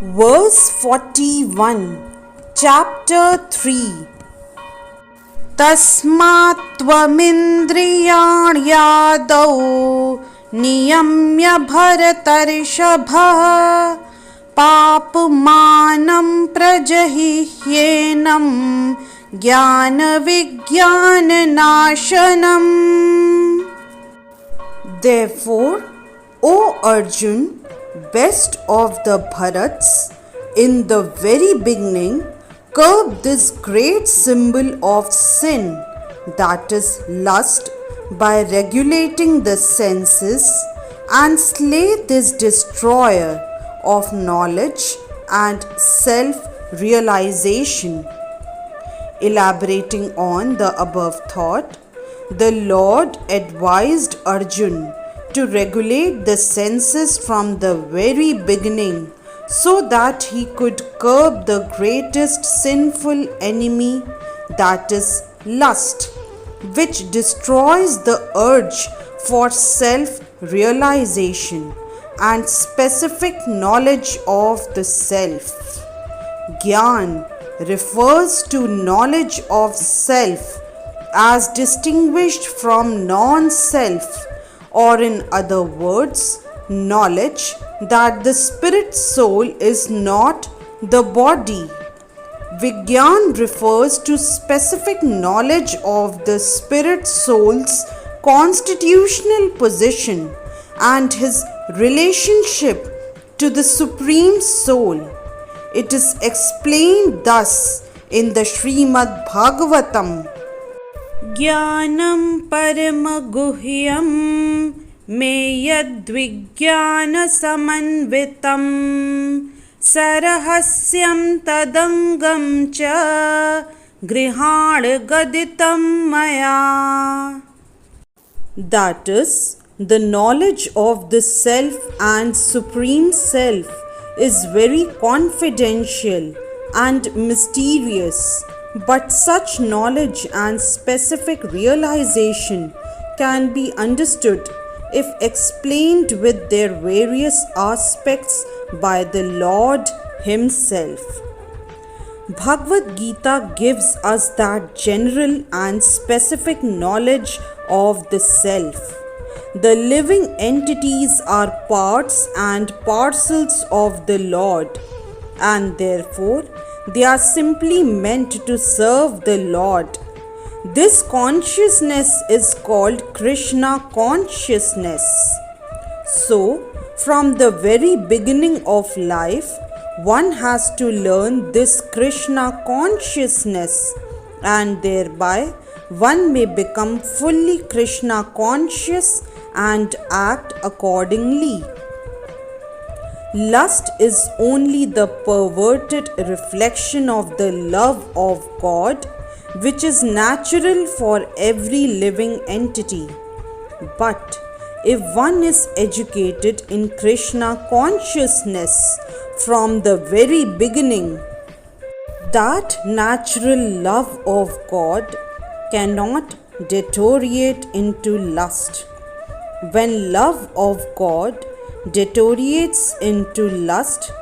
Verse 41, Chapter 3. Tasmat tvamindriyaryadau niyamya bharatarishabha papmanam prajahihyenam jnana vijnana nashanam. Therefore, O Arjun, best of the Bharats, in the very beginning, curb this great symbol of sin, that is lust, by regulating the senses, and slay this destroyer of knowledge and self-realization. Elaborating on the above thought, the Lord advised Arjun to regulate the senses from the very beginning so that he could curb the greatest sinful enemy, that is lust, which destroys the urge for self-realization and specific knowledge of the self. Gyan refers to knowledge of self as distinguished from non-self, or in other words, knowledge that the spirit soul is not the body. Vijnan refers to specific knowledge of the spirit soul's constitutional position and his relationship to the Supreme Soul. It is explained thus in the Srimad Bhagavatam. Jnanam paramaguhyam me yadvijnana samanvitam sarahasyam tadangam cha grihad gaditam maya. That is, the knowledge of the Self and Supreme Self is very confidential and mysterious, but such knowledge and specific realization can be understood if explained with their various aspects by the Lord Himself. Bhagavad Gita gives us that general and specific knowledge of the Self. The living entities are parts and parcels of the Lord, and therefore they are simply meant to serve the Lord. This consciousness is called Krishna consciousness. So, from the very beginning of life, one has to learn this Krishna consciousness, and thereby one may become fully Krishna conscious and act accordingly. Lust is only the perverted reflection of the love of God, which is natural for every living entity. But if one is educated in Krishna consciousness from the very beginning, that natural love of God cannot deteriorate into lust. When love of God deteriorates into lust,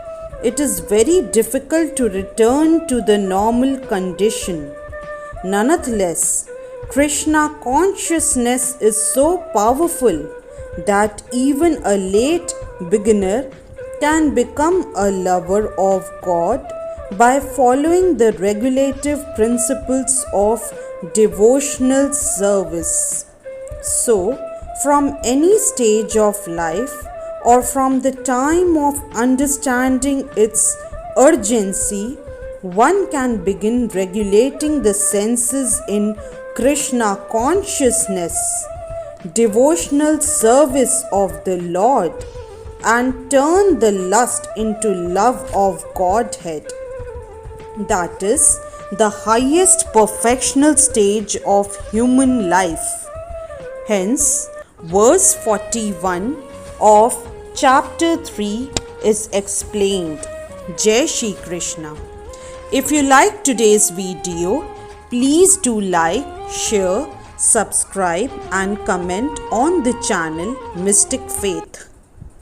it is very difficult to return to the normal condition. Nonetheless, Krishna consciousness is so powerful that even a late beginner can become a lover of God by following the regulative principles of devotional service. So, from any stage of life, or from the time of understanding its urgency, one can begin regulating the senses in Krishna consciousness, devotional service of the Lord, and turn the lust into love of Godhead. That is the highest perfectional stage of human life. Hence, verse 41 of Chapter 3 is explained. Jai Shri Krishna. If you like today's video, please do like, share, subscribe and comment on the channel Mystic Faith.